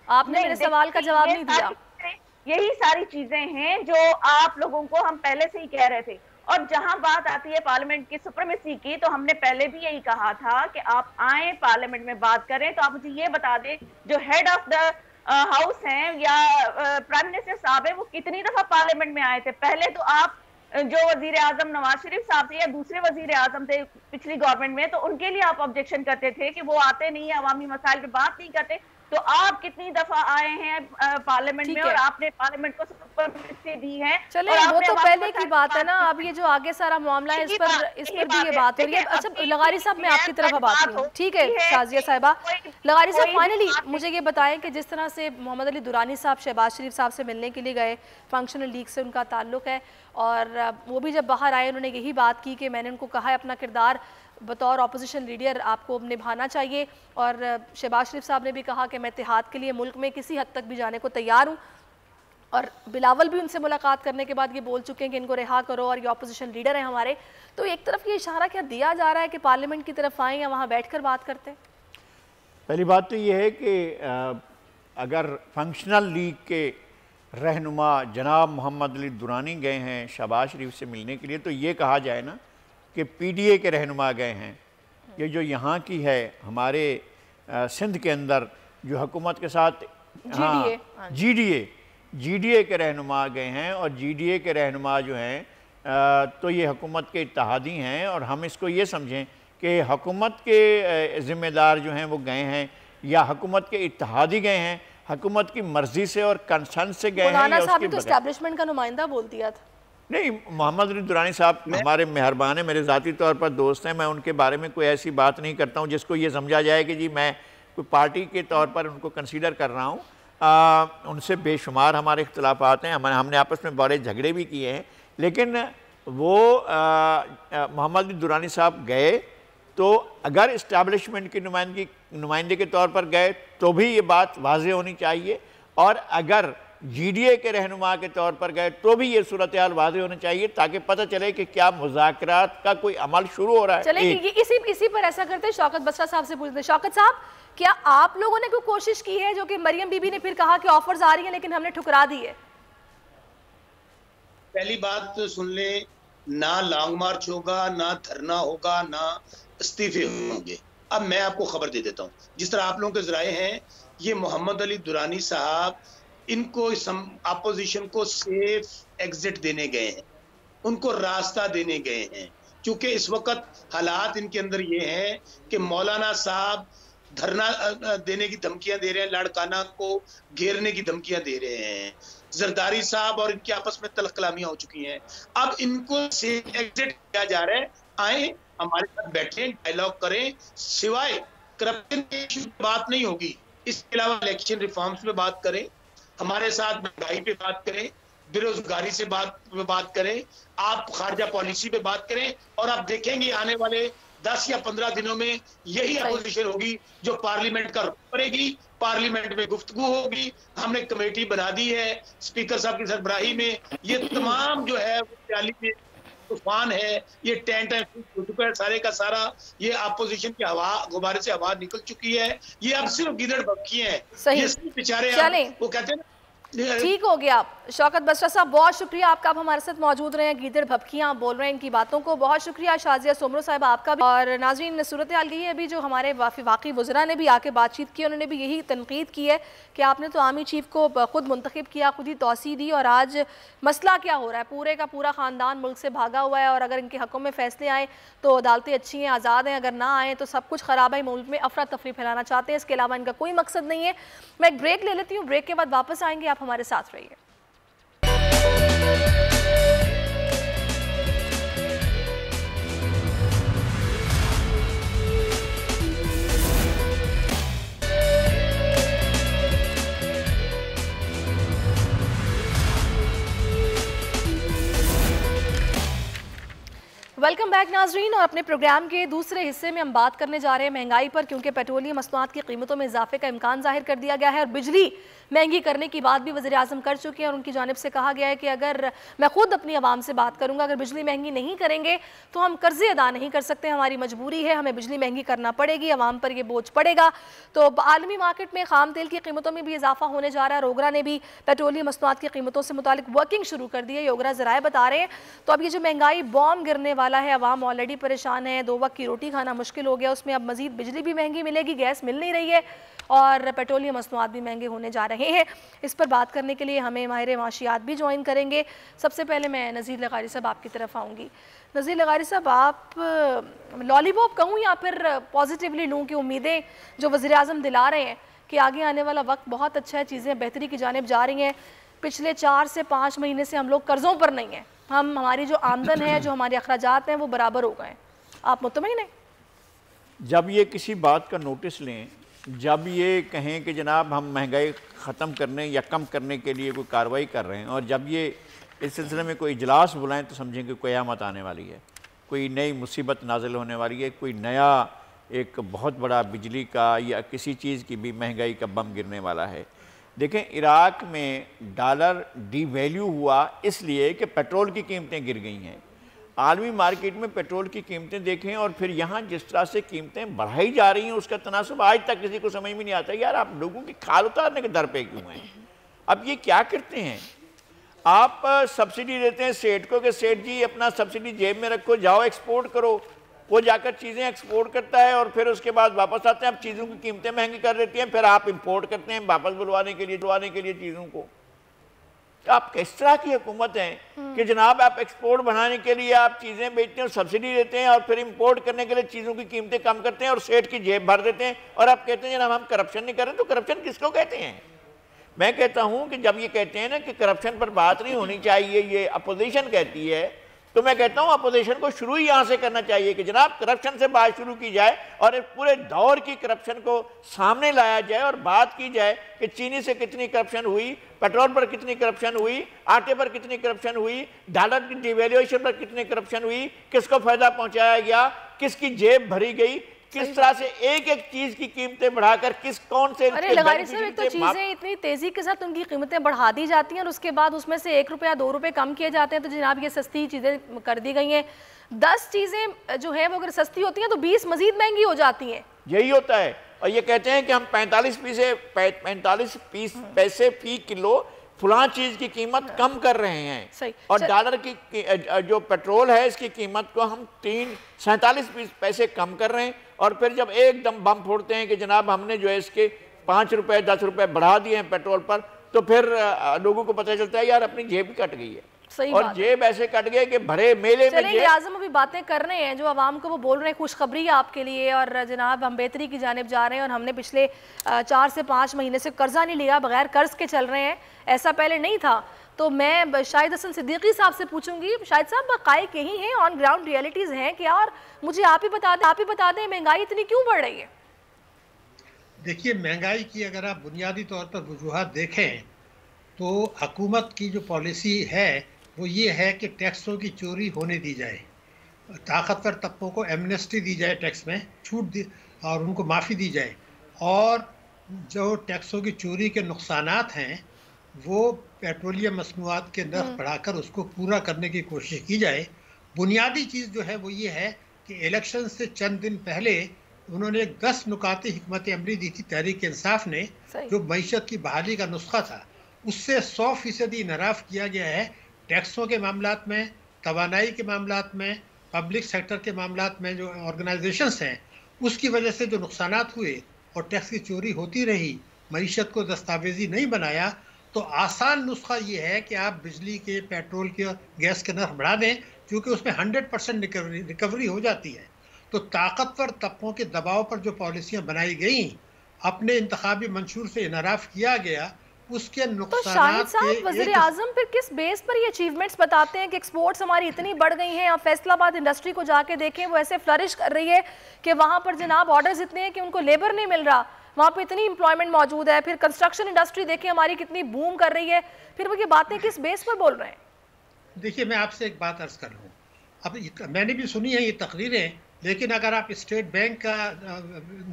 Speaker 2: आपने मेरे सवाल का जवाब नहीं दिया।
Speaker 6: यही सारी चीजें हैं जो आप लोगों को हम पहले से ही कह रहे थे। और जहां बात आती है पार्लियामेंट की सुप्रीमेसी की, तो हमने पहले भी यही कहा था कि आप आए पार्लियामेंट में बात करें। तो आप मुझे ये बता दें, जो हेड ऑफ द हाउस हैं या प्राइम मिनिस्टर साहब है, वो कितनी दफा पार्लियामेंट में आए थे? पहले तो आप जो वजीर आजम नवाज शरीफ साहब थे या दूसरे वजीर आजम थे पिछली गवर्नमेंट में, तो उनके लिए आप ऑब्जेक्शन करते थे कि वो आते नहीं है, अवामी मसाइल पे बात नहीं करते। तो आप कितनी दफा आए हैं पार्लियामेंट में और आपने पार्लियामेंट को सुपरमेसी दी है।
Speaker 2: चले, वो तो पहले की बात है ना। अब ये जो आगे सारा मामला है इस पर भी ये बात हो रही है। अच्छा लगारी साहब, मैं आपकी तरफ अब आती हूँ, ठीक है शाजिया साहिबा। लगारी साहब, फाइनली मुझे ये बताएं कि जिस तरह से मोहम्मद अली दुरानी साहब शहबाज शरीफ साहब से मिलने के लिए गए, फंक्शनल लीग से उनका ताल्लुक है, और वो भी जब बाहर आए उन्होंने यही बात की कि मैंने उनको कहा है अपना किरदार बतौर अपोजिशन लीडर आपको निभाना चाहिए। और शहबाज शरीफ साहब ने भी कहा कि मैं इत्तेहाद के लिए मुल्क में किसी हद तक भी जाने को तैयार हूँ। और बिलावल भी उनसे मुलाकात करने के बाद ये बोल चुके हैं कि इनको रिहा करो और ये अपोजिशन लीडर हैं हमारे। तो एक तरफ ये इशारा क्या दिया जा रहा है कि पार्लियामेंट की तरफ आएँ या वहाँ बैठ कर बात करते हैं?
Speaker 4: पहली बात तो ये है कि अगर फंक्शनल लीग के रहनुमा जनाब मोहम्मद अली दुरानी गए हैं शहबाज शरीफ से मिलने के लिए, तो ये कहा जाए ना कि PDA के रहनुमा गए हैं। ये जो यहाँ की है हमारे सिंध के अंदर जो हुकूमत के साथ GDA के रहनुमा गए हैं, और GDA के रहनुमा जो हैं तो ये हुकूमत के इत्तेहादी हैं, और हम इसको ये समझें कि हुकूमत के ज़िम्मेदार जो हैं वो गए हैं या हुकूमत के इत्तेहादी गए हैं, हुकूमत की मर्जी से और कंसर्न से गए हैं, या उसके
Speaker 2: तो एस्टैब्लिशमेंट का नुमाइंदा बोल दिया था।
Speaker 4: नहीं, मोहम्मद अली दुरानी साहब हमारे मेहरबान हैं, मेरे ज़ाती तौर पर दोस्त हैं, मैं उनके बारे में कोई ऐसी बात नहीं करता हूँ जिसको ये समझा जाए कि जी मैं कोई पार्टी के तौर पर उनको कंसीडर कर रहा हूँ। उनसे बेशुमार हमारे इख्तलाफात हैं, हमने आपस में बड़े झगड़े भी किए हैं, लेकिन वो मोहम्मद अली दुरानी साहब गए तो अगर इस्टेब्लिशमेंट की नुमाइंदे के तौर पर गए तो भी ये बात वाज़ेह होनी चाहिए, और अगर GDA के रहनुमा के तौर पर गए तो भी ये सूरत हाल वाज़ेह होनी चाहिए, ताकि पता चले कि क्या मुज़ाकरात का कोई अमल शुरू हो रहा है।
Speaker 2: चले इसी पर ऐसा करते हैं, शौकत बसरा साहब से पूछते हैं। शौकत साहब, क्या आप लोगों ने कोई कोशिश की है, जो कि मरियम बीबी ने फिर कहा कि ऑफर्स आ रही हैं लेकिन हमने ठुकरा दी है?
Speaker 7: पहली बात तो सुन ले, ना लॉन्ग मार्च होगा, ना धरना होगा, ना इस्तीफे होंगे। अब मैं आपको खबर दे देता हूँ, जिस तरह आप लोगों के जराए हैं, ये मोहम्मद अली दुरानी साहब इनको अपोजिशन को सेफ एग्जिट देने गए हैं, उनको रास्ता देने गए हैं, क्योंकि इस वक्त हालात इनके अंदर ये हैं कि मौलाना साहब धरना देने की धमकियां दे रहे हैं, लाड़काना को घेरने की धमकियां दे रहे हैं, जरदारी साहब और इनके आपस में तल्ख कलामियां हो चुकी हैं। अब इनको सेफ एग्जिट किया जा रहा है, आए हमारे साथ बैठे, डायलॉग करें, सिवाय करप्शन के इशू पे बात नहीं होगी, इसके अलावा इलेक्शन रिफॉर्म्स पे बात करें, हमारे साथ महंगाई पे बात करें, बेरोजगारी से बात करें, आप खारजा पॉलिसी पे बात करें, और आप देखेंगे आने वाले 10 या 15 दिनों में यही अपोजिशन होगी जो पार्लियामेंट का रुख करेगी, पार्लियामेंट में गुफ्तगू होगी। हमने कमेटी बना दी है स्पीकर साहब की सरबराही में, ये तमाम जो है रैली में तूफान है, ये टेंट हो चुका है सारे का सारा, ये अपोजिशन की हवा गुब्बारे से हवा निकल चुकी है, ये अब सिर्फ गिदड़ बक्की हैं, ये सिर्फ बेचारे वो कहते हैं।
Speaker 2: ठीक हो गया शौकत बसरा साहब, बहुत शुक्रिया आपका, आप हमारे साथ मौजूद रहे हैं, गीदड़ भपकियाँ बोल रहे हैं इनकी बातों को, बहुत शुक्रिया शाजिया सोमरो साहब आपका भी। और नाज़रीन, सूरत हाल यही है अभी जो हमारे वाक़ई वज़रा ने भी आके बातचीत की, उन्होंने भी यही तनकीद की है कि आपने तो आर्मी चीफ को खुद मुंतखब किया, खुद ही तौसी दी, और आज मसला क्या हो रहा है, पूरे का पूरा ख़ानदान मुल्क से भागा हुआ है, और अगर इनके हक़ों में फ़ैसले आए तो अदालतें अच्छी हैं, आज़ाद हैं, अगर ना आए तो सब कुछ ख़राब है, मुल्क में अफरा तफरी फैलाना चाहते हैं, इसके अलावा इनका कोई मकसद नहीं है। मैं एक ब्रेक ले लेती हूँ, ब्रेक के बाद वापस आएंगे, आप हमारे साथ रहिए। वेलकम बैक नाजरीन, और अपने प्रोग्राम के दूसरे हिस्से में हम बात करने जा रहे हैं महंगाई पर, क्योंकि पेट्रोलियम मसनूआत की कीमतों में इजाफे का इम्कान जाहिर कर दिया गया है, और बिजली महंगी करने की बात भी वज़ीर आज़म कर चुके हैं, और उनकी जानिब से कहा गया है कि अगर मैं खुद अपनी आवाम से बात करूँगा, अगर बिजली महंगी नहीं करेंगे तो हम कर्जे अदा नहीं कर सकते, हमारी मजबूरी है, हमें बिजली महंगी करना पड़ेगी, आवाम पर यह बोझ पड़ेगा। तो आलमी मार्केट में खाम तेल की कीमतों में भी इजाफा होने जा रहा है, योगरा ने भी पेट्रोलियम मसनूआत की कीमतों से मुतालिक वर्किंग शुरू कर दी है, योगरा ज़राए बता रहे हैं। तो अब ये जो महंगाई बॉम्ब गिरने वाला है, आवाम ऑलरेडी परेशान है, 2 वक्त की रोटी खाना मुश्किल हो गया, उसमें अब मजीद बिजली भी महंगी मिलेगी, गैस मिल नहीं रही है, और पेट्रोलियम मसनूआत भी महंगे होने जा रहे हैं। इस पर बात करने के लिए हमें माहिर माशियात भी ज्वाइन करेंगे। सबसे पहले मैं नज़ीर लगारी साहब आपकी तरफ आऊँगी। नज़ीर लगारी साहब, आप लॉलीपॉप कहूँ या फिर पॉजिटिवली लूँ कि उम्मीदें जो वज़ीर आज़म दिला रहे हैं कि आगे आने वाला वक्त बहुत अच्छा है, चीज़ें बेहतरी की जानिब जा रही हैं, पिछले 4 से 5 महीने से हम लोग कर्ज़ों पर नहीं हैं, हमारी जो आमदन है, जो हमारे अखराजात हैं, वो बराबर हो गए, आप मुतमईन हैं?
Speaker 4: जब ये किसी बात का नोटिस लें, जब ये कहें कि जनाब हम महंगाई ख़त्म करने या कम करने के लिए कोई कार्रवाई कर रहे हैं, और जब ये इस सिलसिले में कोई इजलास बुलाएं तो समझें कि क़यामत आने वाली है, कोई नई मुसीबत नाजिल होने वाली है, कोई नया एक बहुत बड़ा बिजली का या किसी चीज़ की भी महंगाई का बम गिरने वाला है। देखें, इराक़ में डॉलर डीवैल्यू हुआ इसलिए कि पेट्रोल की कीमतें गिर गई हैं। आलमी मार्केट में पेट्रोल की कीमतें देखें, और फिर यहाँ जिस तरह से कीमतें बढ़ाई जा रही हैं उसका तनासब आज तक किसी को समझ में नहीं आता। यार, आप लोगों की खाल उतारने के दर पे क्यों हैं? अब ये क्या करते हैं, आप सब्सिडी देते हैं सेठ को कि सेठ जी अपना सब्सिडी जेब में रखो, जाओ एक्सपोर्ट करो। वो जाकर चीज़ें एक्सपोर्ट करता है और फिर उसके बाद वापस आते हैं, अब चीज़ों की कीमतें महंगी कर देती हैं, फिर आप इंपोर्ट करते हैं वापस बुलवाने के लिए चीज़ों को। आप किस तरह की हुकूमत है कि जनाब आप एक्सपोर्ट बढ़ाने के लिए आप चीज़ें बेचते हैं और सब्सिडी देते हैं और फिर इंपोर्ट करने के लिए चीज़ों की कीमतें कम करते हैं और सेठ की जेब भर देते हैं, और आप कहते हैं जनाब हम करप्शन नहीं कर रहे। तो करप्शन किसको कहते हैं? मैं कहता हूं कि जब ये कहते हैं ना कि करप्शन पर बात नहीं होनी चाहिए, ये अपोजिशन कहती है, तो मैं कहता हूं अपोजिशन को शुरू ही यहां से करना चाहिए कि जनाब करप्शन से बात शुरू की जाए और इस पूरे दौर की करप्शन को सामने लाया जाए और बात की जाए कि चीनी से कितनी करप्शन हुई, पेट्रोल पर कितनी करप्शन हुई, आटे पर कितनी करप्शन हुई, डॉलर की डिवैल्यूएशन पर कितनी करप्शन हुई, किसको फायदा पहुंचाया गया, किसकी जेब भरी गई, किस तरह से एक एक चीज की कीमतें बढ़ाकर कौन से।
Speaker 2: अरे लगारी साहब, एक तो चीजें इतनी तेजी के साथ उनकी कीमतें बढ़ा दी जाती हैं और उसके बाद उसमें से 1 रुपया 2 रुपए कम किए जाते हैं, तो जनाब ये सस्ती चीजें कर दी गई हैं। 10 चीजें जो है वो अगर सस्ती होती हैं तो 20 मजीद महंगी हो जाती हैं।
Speaker 4: यही होता है, और ये कहते हैं कि हम 45 पैसे फी किलो फलां चीज की कीमत कम कर रहे हैं, और डॉलर की जो पेट्रोल है इसकी कीमत को हम 47 पैसे कम कर रहे हैं, और फिर जब एकदम बम फोड़ते हैं कि जनाब हमने जो है इसके 5 रुपए 10 रुपए बढ़ा दिए हैं पेट्रोल पर, तो फिर लोगों को पता चलता है यार अपनी जेब कट गई है।
Speaker 2: सही
Speaker 4: और जेब ऐसे कट गए कि भरे मेले में जेब।
Speaker 2: आजम अभी बातें कर रहे हैं जो आवाम को वो बोल रहे हैं खुशखबरी है आपके लिए, और जनाब हम बेहतरी की जानिब जा रहे हैं और हमने पिछले 4 से 5 महीने से कर्जा नहीं लिया, बगैर कर्ज के चल रहे हैं, ऐसा पहले नहीं था। तो मैं शाहिद हसन सिद्दीकी साहब से पूछूंगी, शाहिद साहब हक़ाइक़ यही हैं, ऑन ग्राउंड रियलिटीज़ हैं क्या, और मुझे आप ही बता दें महंगाई इतनी क्यों बढ़ रही है?
Speaker 8: देखिए, महंगाई की अगर आप बुनियादी तौर पर वजूहात देखें तो हुकूमत की जो पॉलिसी है वो ये है कि टैक्सों की चोरी होने दी जाए, ताकतवर तबकों को एमनेस्टी दी जाए, टैक्स में छूट दी और उनको माफ़ी दी जाए, और जो टैक्सों की चोरी के नुकसानात हैं वो पेट्रोलियम मसनूआत के नर्ख बढ़ाकर उसको पूरा करने की कोशिश की जाए। बुनियादी चीज़ जो है वो ये है कि इलेक्शन से चंद दिन पहले उन्होंने 10 नुकाती हिकमत अमली दी थी तहरीक इंसाफ ने, जो मईशत की बहाली का नुस्खा था, उससे 100% इनहराफ किया गया है। टैक्सों के मामलात में, तवानाई के मामलात में, पब्लिक सेक्टर के मामलात में जो ऑर्गेनाइजेशंस हैं उसकी वजह से जो नुकसानात हुए और टैक्स की चोरी होती रही, मईशत को दस्तावेजी नहीं बनाया, तो आसान नुस्खा ये है कि आप बिजली के, पेट्रोल के, गैस के नर्ख बढ़ा दें, क्योंकि उसमें 100% रिकवरी हो जाती है। तो ताकतवर तबकों के दबाव पर जो पॉलिसियाँ बनाई गई, अपने इंतखाबी मंशूर से इनहराफ किया गया, उसके नुकसानात
Speaker 2: तो वज़ीर आज़म फिर किस बेस पर ये अचीवमेंट्स बताते हैं कि एक्सपोर्ट्स हमारी इतनी बढ़ गई हैं? आप फैसलाबाद इंडस्ट्री को जाके देखें, वो ऐसे फ्लरिश कर रही है कि वहाँ पर जनाब ऑर्डर्स इतने हैं कि उनको लेबर नहीं मिल रहा, वहाँ पे इतनी एम्प्लॉयमेंट मौजूद है। फिर कंस्ट्रक्शन इंडस्ट्री देखें हमारी कितनी बूम कर रही है, फिर वो ये बातें किस बेस पर बोल रहे हैं?
Speaker 8: देखिए, मैं आपसे एक बात अर्ज कर लूँ, अब मैंने भी सुनी है ये तकरीरें, लेकिन अगर आप स्टेट बैंक का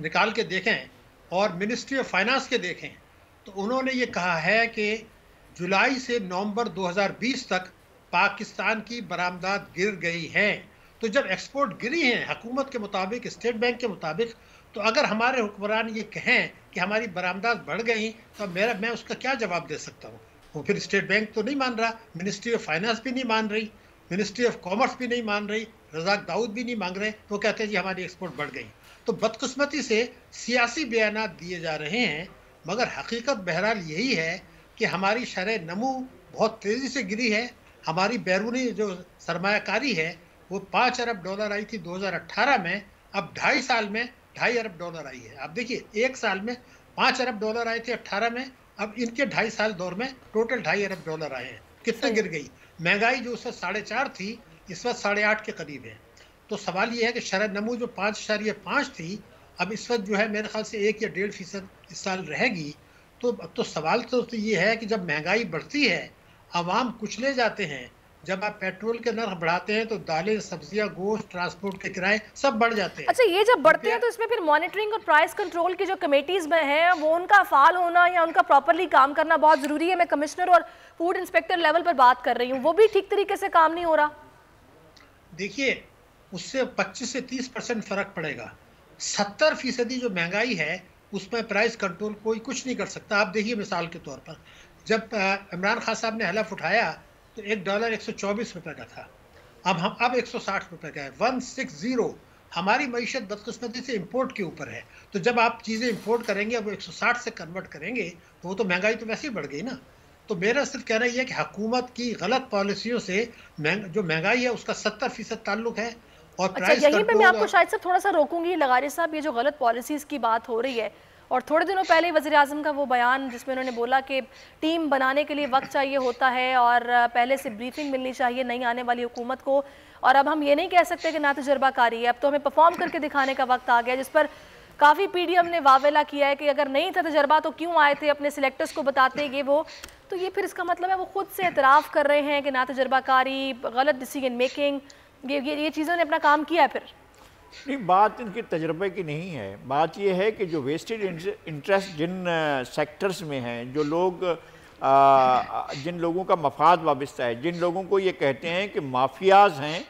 Speaker 8: निकाल के देखें और मिनिस्ट्री ऑफ फाइनेंस के देखें, तो उन्होंने ये कहा है कि जुलाई से नवंबर 2020 तक पाकिस्तान की बरामदात गिर गई हैं। तो जब एक्सपोर्ट गिरी हैं हुकूमत के मुताबिक, स्टेट बैंक के मुताबिक, तो अगर हमारे हुक्मरान ये कहें कि हमारी बरामदात बढ़ गई, तो मैं उसका क्या जवाब दे सकता हूँ? वो फिर स्टेट बैंक तो नहीं मान रहा, मिनिस्ट्री ऑफ फाइनेंस भी नहीं मान रही, मिनिस्ट्री ऑफ कॉमर्स भी नहीं मान रही, रज़ाक दाऊद भी नहीं मांग रहे, तो कहते हैं जी हमारी एक्सपोर्ट बढ़ गई। तो बदकिस्मती से सियासी बयानात दिए जा रहे हैं, मगर हकीकत बहरहाल यही है कि हमारी शरह नमू बहुत तेज़ी से गिरी है। हमारी बैरूनी जो सरमायाकारी है वो $5 अरब आई थी 2018 में, अब 2.5 साल में $2.5 अरब आई है। आप देखिए, 1 साल में $5 अरब आए थे 18 में, अब इनके 2.5 साल दौर में टोटल $2.5 अरब आए हैं। कितना गिर गई महंगाई, जो उस वक्त 4.5 थी, इस वक्त 8.5 के करीब है। तो सवाल ये है कि शरह नमू जो 5.5 थी, अब इस वक्त जो है मेरे ख्याल से 1 या 1.5% इस साल रहेगी। तो सवाल तो ये है कि जब महंगाई बढ़ती है, आवाम कुचले जाते हैं। जब आप पेट्रोल के नर्ख बढ़ाते हैं तो दालें, सब्जियां, गोश्त, ट्रांसपोर्ट के किराए सब बढ़ जाते हैं।
Speaker 2: अच्छा, ये जब बढ़ते हैं तो इसमें फिर मॉनिटरिंग और प्राइस कंट्रोल की जो कमेटीज में हैं, वो उनका फाल होना या उनका प्रॉपरली काम करना बहुत ज़रूरी है। मैं कमिश्नर और फूड इंस्पेक्टर लेवल पर बात कर रही हूँ, वो भी ठीक तरीके से काम नहीं हो रहा।
Speaker 8: देखिए, उससे 25 से 30% फ़र्क पड़ेगा। 70% जो महंगाई है उसमें प्राइस कंट्रोल कोई कुछ नहीं कर सकता। आप देखिए, मिसाल के तौर पर जब इमरान खान साहब ने हलफ उठाया तो $1 124 का था, अब 160 रुपए का है, 160। हमारी मईशत बदकिस्मती से इंपोर्ट के ऊपर है, तो जब आप चीज़ें इंपोर्ट करेंगे अब 160 से कन्वर्ट करेंगे तो वो तो महंगाई तो वैसे ही बढ़ गई ना। तो मेरा सिर्फ कहना यह है कि हुकूमत की गलत पॉलिसियों से जो महंगाई है उसका 70% ताल्लुक है। और प्राइस
Speaker 2: यहीं पे मैं आपको शायद से थोड़ा सा रोकूंगी लगारी साहब, ये जो गलत पॉलिसीज़ की बात हो रही है और थोड़े दिनों पहले वज़ीर आज़म का वो बयान जिसमें उन्होंने बोला कि टीम बनाने के लिए वक्त चाहिए होता है और पहले से ब्रीफिंग मिलनी चाहिए नई आने वाली हुकूमत को, और अब हम ये नहीं कह सकते कि ना तजर्बाकारी है, अब तो हमें परफॉर्म करके दिखाने का वक्त आ गया, जिस पर काफ़ी पीडीएम ने वावेला किया है कि अगर नहीं था तजर्बा तो क्यों आए थे, अपने सिलेक्टर्स को बताते ये वो। तो ये फिर इसका मतलब है वो खुद से एतराफ़ कर रहे हैं कि ना तजर्बाकारी, गलत डिसीजन मेकिंग, ये चीज़ों ने अपना काम किया है। फिर
Speaker 4: नहीं, बात इनके तजर्बे की नहीं है, बात यह है कि जो वेस्टेड इंटरेस्ट जिन सेक्टर्स में हैं, जो लोग जिन लोगों का मफाद वाबस्ता है, जिन लोगों को ये कहते हैं कि माफियाज हैं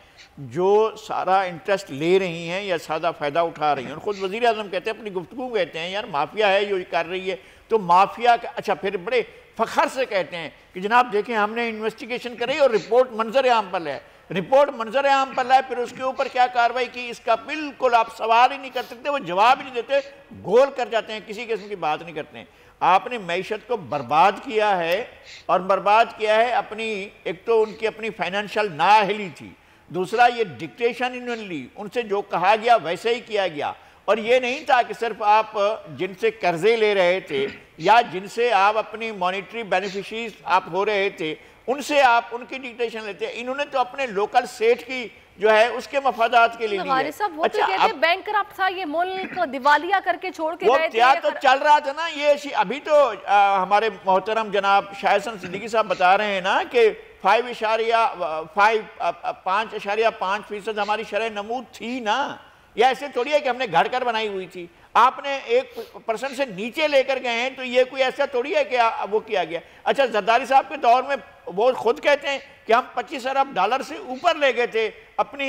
Speaker 4: जो सारा इंटरेस्ट ले रही हैं या सादा फ़ायदा उठा रही हैं, और ख़ुद वज़ीर आज़म कहते हैं, अपनी गुफ्तगू कहते हैं यार माफिया है जो कर रही है, तो माफिया का अच्छा फिर बड़े फ़ख्र से कहते हैं कि जनाब देखें हमने इन्वेस्टिगेशन करी और रिपोर्ट मंजर आम पर है, रिपोर्ट मंजर आम पर लाए, फिर उसके ऊपर क्या कार्रवाई की, इसका बिल्कुल आप सवाल ही नहीं कर सकते, वो जवाब ही नहीं देते, गोल कर जाते हैं, किसी किस्म की बात नहीं करते हैं। आपने मैशत को बर्बाद किया है, और बर्बाद किया है अपनी, एक तो उनकी अपनी फाइनेंशियल नाअहली थी, दूसरा ये डिक्टेशन इन्होंने ली, उनसे जो कहा गया वैसे ही किया गया, और ये नहीं था कि सिर्फ आप जिनसे कर्जे ले रहे थे या जिनसे आप अपनी मॉनिटरी बेनिफिशरीज आप हो रहे थे उनसे आप उनकी डिक्टेशन लेते हैं, इन्होंने तो अपने लोकल सेठ की जो है उसके मफादात के लिए लिया।
Speaker 2: वो अच्छा, तो कहते हैं बैंक करप्ट था, ये मुल्क दिवालिया करके छोड़ के
Speaker 4: गए थे, तो चल रहा था ना ये। अभी तो हमारे मोहतरम जनाब शाहसन सिद्दीकी साहब बता रहे हैं ना कि 5.5% हमारी शरह नमूद थी ना, या ऐसे थोड़ी है कि हमने घर घर बनाई हुई थी, आपने 1% से नीचे लेकर गए हैं, तो ये कोई ऐसा थोड़ी है कि वो किया गया। अच्छा, जरदारी साहब के दौर में वो खुद कहते हैं कि हम $25 अरब से ऊपर ले गए थे अपनी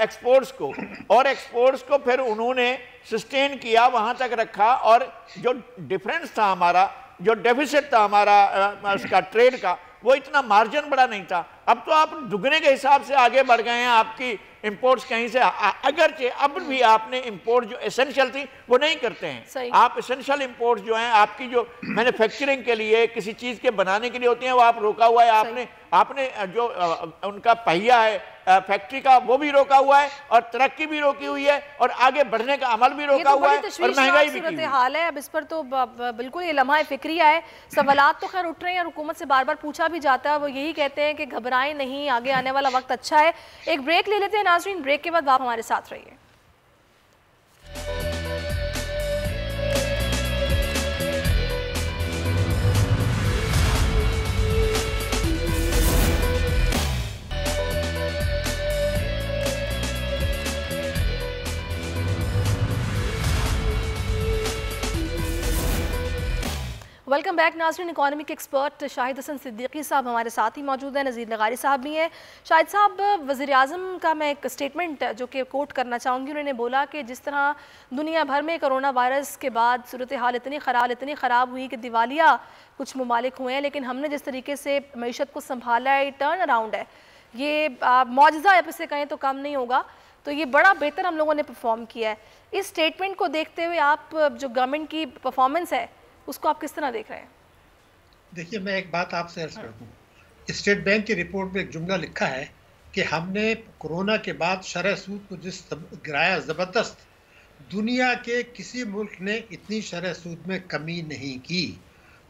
Speaker 4: एक्सपोर्ट्स को, और एक्सपोर्ट्स को फिर उन्होंने सस्टेन किया, वहाँ तक रखा, और जो डिफरेंस था हमारा, जो डेफिसिट था हमारा उसका ट्रेड का, वो इतना मार्जिन बड़ा नहीं था। अब तो आप दुगने के हिसाब से आगे बढ़ गए हैं, आपकी इंपोर्ट्स कहीं से, अगरचे अब भी आपने इंपोर्ट जो एसेंशियल थी वो नहीं करते हैं आप। एसेंशियल इंपोर्ट्स जो हैं आपकी, जो मैन्युफैक्चरिंग के लिए किसी चीज़ के बनाने के लिए होती हैं, वो आप रोका हुआ है। आपने जो उनका पहिया है फैक्ट्री का वो भी रोका हुआ है, और तरक्की भी रोकी हुई है, और आगे बढ़ने का अमल भी रोका हुआ है, और महंगाई भी की
Speaker 2: हाल है। अब इस पर तो बिल्कुल ये लम्हा फिक्रिया है। सवालात तो खैर उठ रहे हैं और हुकूमत से बार बार पूछा भी जाता है, वो यही कहते हैं कि घबराएं नहीं, आगे आने वाला वक्त अच्छा है। एक ब्रेक ले लेते हैं नाज़रीन, ब्रेक के बाद आप हमारे साथ रहिए। वेलकम बैक नाज़रीन। इकोनॉमिक एक्सपर्ट शाहिद हसन सिद्दीकी साहब हमारे साथ ही मौजूद हैं, नज़ीर लगारी साहब भी हैं। शाहिद साहब, वज़ीर आज़म का मैं एक स्टेटमेंट जो कि कोट करना चाहूँगी, उन्होंने बोला कि जिस तरह दुनिया भर में कोरोना वायरस के बाद सूरत हाल इतनी ख़राब हुई कि दिवालिया कुछ ममालिक हुए हैं, लेकिन हमने जिस तरीके से मईशत को संभाला है, टर्न अराउंड है, ये मौजज़ा है, इसे कहें तो कम नहीं होगा। तो ये बड़ा बेहतर हम लोगों ने परफॉर्म किया है। इस स्टेटमेंट को देखते हुए आप जो गवर्नमेंट की परफॉर्मेंस है उसको आप किस तरह देख रहे हैं?
Speaker 8: देखिए, मैं एक बात आपसे अर्ज कर दूं, स्टेट बैंक की रिपोर्ट में एक जुमला लिखा है कि हमने कोरोना के बाद शरह सूद को जिस गिराया ज़बरदस्त, दुनिया के किसी मुल्क ने इतनी शरह सूद में कमी नहीं की।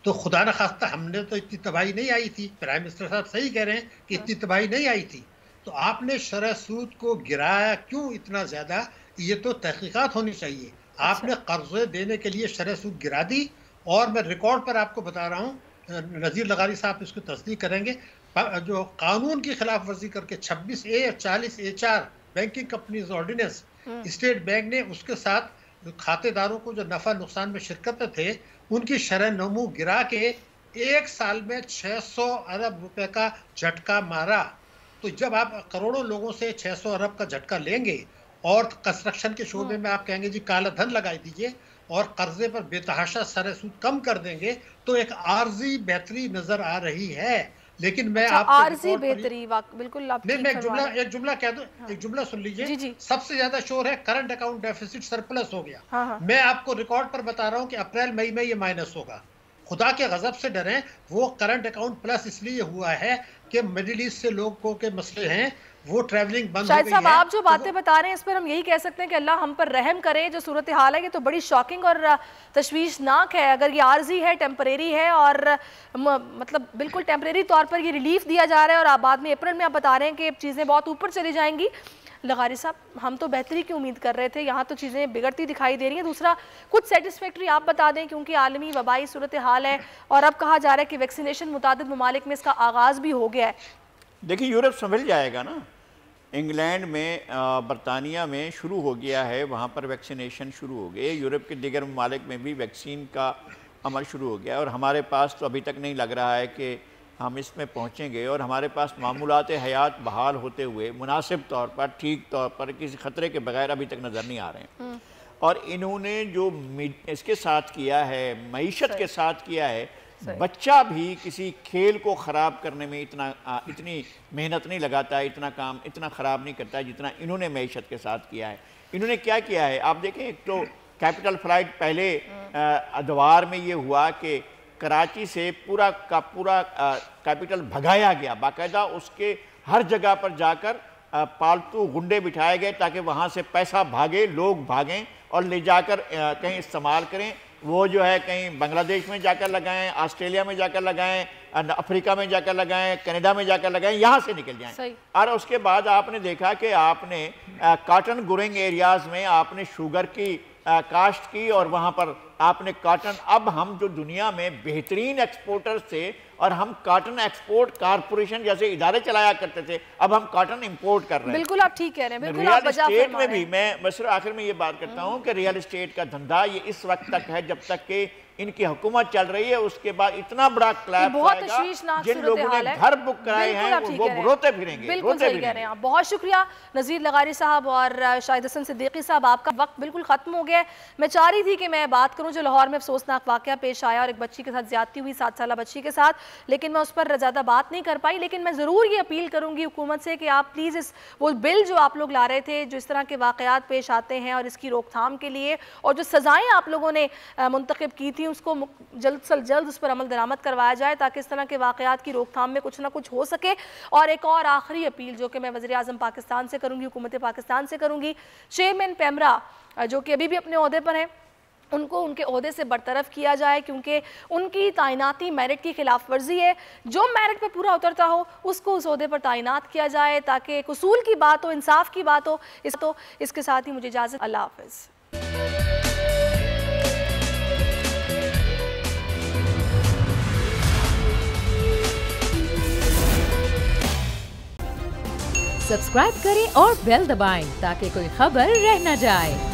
Speaker 8: तो खुदा न खास्ता हमने तो इतनी तबाही नहीं आई थी, प्राइम मिनिस्टर साहब सही कह रहे हैं कि इतनी तबाही नहीं आई थी, तो आपने शरह सूद को गिराया क्यों इतना ज़्यादा? ये तो तहकीकात होनी चाहिए। आपने कर्जे देने के लिए शरह सूद गिरा दी, और मैं रिकॉर्ड पर आपको बता रहा हूँ, नज़ीर लगारी साहब इसको तस्दीक करेंगे, जो कानून की खिलाफ वर्जी करके 26A और 40A4 banking companies ordinance, state bank ने उसके साथ खातेदारों को जो नफ़ा नुकसान में शिरकत थे उनकी शरह नमू गिरा के 1 साल में 600 अरब रुपए का झटका मारा। तो जब आप करोड़ों लोगों से 600 अरब का झटका लेंगे और कंस्ट्रक्शन के शोबे में आप कहेंगे जी काला धन लगाई दीजिए और कर्जे पर बेतहाशा सारे सूद कम कर देंगे, तो एक आर्जी बेहतरी नजर आ रही है। लेकिन मैं आपको
Speaker 2: आर्जी बेहतरी बिल्कुल आप
Speaker 8: नहीं, मैं एक जुमला कह दूं, एक जुमला सुन लीजिए। सबसे ज्यादा शोर है करंट अकाउंट डेफिसिट सरप्लस हो गया। मैं आपको रिकॉर्ड पर बता रहा हूं कि अप्रैल मई में ये माइनस होगा। खुदा के गजब से डरें, वो करंट अकाउंट प्लस इसलिए हुआ है कि मिडिल ईस्ट से लोगों के मसले हैं, वो ट्रैवलिंग बंद हो गई है।
Speaker 2: साहब आप जो बातें बता रहे हैं इस पर हम यही कह सकते हैं कि अल्लाह हम पर रहम करे। जो सूरत हाल है ये तो बड़ी शॉकिंग और तशवीशनाक है। अगर ये आर्जी है, टेम्परेरी है और मतलब बिल्कुल टेम्परेरी तौर पर ये रिलीफ दिया जा रहा है और बाद में अप्रैल में आप बता रहे हैं कि चीज़ें बहुत ऊपर चली जाएंगी। लगारी साहब, हम तो बेहतरी की उम्मीद कर रहे थे, यहाँ तो चीज़ें बिगड़ती दिखाई दे रही हैं। दूसरा कुछ सेटिस्फैक्ट्री आप बता दें, क्योंकि आलमी वबाई सूरत हाल है और अब कहा जा रहा है कि वैक्सीनेशन मुतादिद ममालिक में इसका आगाज़ भी हो गया है।
Speaker 4: देखिए यूरोप संभल जाएगा ना, इंग्लैंड में, बरतानिया में शुरू हो गया है, वहाँ पर वैक्सीनेशन शुरू हो गए। यूरोप के दीगर ममालिक में भी वैक्सीन का अमल शुरू हो गया और हमारे पास तो अभी तक नहीं लग रहा है कि हम इसमें पहुँचेंगे। और हमारे पास मामूलात हयात बहाल होते हुए मुनासिब तौर पर, ठीक तौर पर, किसी ख़तरे के बगैर अभी तक नज़र नहीं आ रहे हैं। और इन्होंने जो इसके साथ किया है, मईशत के साथ किया है, बच्चा भी किसी खेल को ख़राब करने में इतनी मेहनत नहीं लगाता है, इतना काम इतना ख़राब नहीं करता है जितना इन्होंने मईशत के साथ किया है। इन्होंने क्या किया है आप देखें, एक तो कैपिटल फ्लाइट पहले अदवार में ये हुआ कि कराची से पूरा का पूरा कैपिटल भगाया गया, बाकायदा उसके हर जगह पर जाकर पालतू गुंडे बिठाए गए ताकि वहाँ से पैसा भागे, लोग भागें और ले जाकर कहीं इस्तेमाल करें। वो जो है कहीं बांग्लादेश में जाकर लगाएं, ऑस्ट्रेलिया में जाकर लगाएं, अफ्रीका में जाकर लगाएं, कनाडा में जाकर लगाएं, यहाँ से निकल जाएं। और उसके बाद आपने देखा कि आपने कॉटन ग्रोइंग एरियाज़ में आपने शुगर की काश्त की और वहाँ पर आपने कॉटन, अब हम जो दुनिया में बेहतरीन एक्सपोर्टर थे और हम कॉटन एक्सपोर्ट कारपोरेशन जैसे इदारे चलाया करते थे, अब हम कॉटन इंपोर्ट कर रहे हैं।
Speaker 2: बिल्कुल आप ठीक कह रहे हैं। बिल्कुल
Speaker 4: रियल एस्टेट में भी मैं बस आखिर में ये बात करता हूँ कि रियल एस्टेट का धंधा ये इस वक्त तक है जब तक कि इनकी हुकूमत चल रही है, उसके बाद इतना बड़ा क्लैप आएगा, जिन लोगों ने घर बुक कराए हैं वो रोते फिरेंगे।
Speaker 2: बिल्कुल सही कह रहे हैं आप। बहुत शुक्रिया नज़ीर लगारी साहब और शाहिद हसन सिद्दीकी साहब, आपका वक्त बिल्कुल ख़त्म हो गया। मैं चाह रही थी कि मैं बात करूं जो लाहौर में अफसोसनाक वाक़या पेश आया और एक बच्ची के साथ ज्यादती हुई, 7 साल बच्ची के साथ, लेकिन मैं उस पर ज़्यादा बात नहीं कर पाई। लेकिन मैं ज़रूर ये अपील करूँगी हुकूमत से कि आप प्लीज़ इस वो बिल जो आप लोग ला रहे थे, जो इस तरह के वाक़यात पेश आते हैं और इसकी रोकथाम के लिए, और जो सज़ाएँ आप लोगों ने मुंतखब की थी उसको जल्द से जल्द उस पर अमल दरामद करवाया जाए ताकि इस तरह के वाक़यात की रोकथाम में कुछ ना कुछ हो सके। और एक और आखिरी अपील जो कि मैं वज़ीर आज़म पाकिस्तान से करूँगी, हुकूमत पाकिस्तान से करूँगी, चेयरमैन पेमरा जो कि अभी भी अपने ओहदे पर हैं, उनको उनके ओहदे से बरतरफ किया जाए क्योंकि उनकी तैनाती मेरिट की खिलाफ वर्जी है। जो मेरिट पर पूरा उतरता हो उसको उस ओहदे पर तैनात किया जाए ताकि एक उसूल की बात हो, इंसाफ की बात हो। इसके साथ ही मुझे इजाज़त, अल्लाह हाफ़िज़।
Speaker 1: सब्सक्राइब करें और बेल दबाएं ताकि कोई खबर रह न जाए।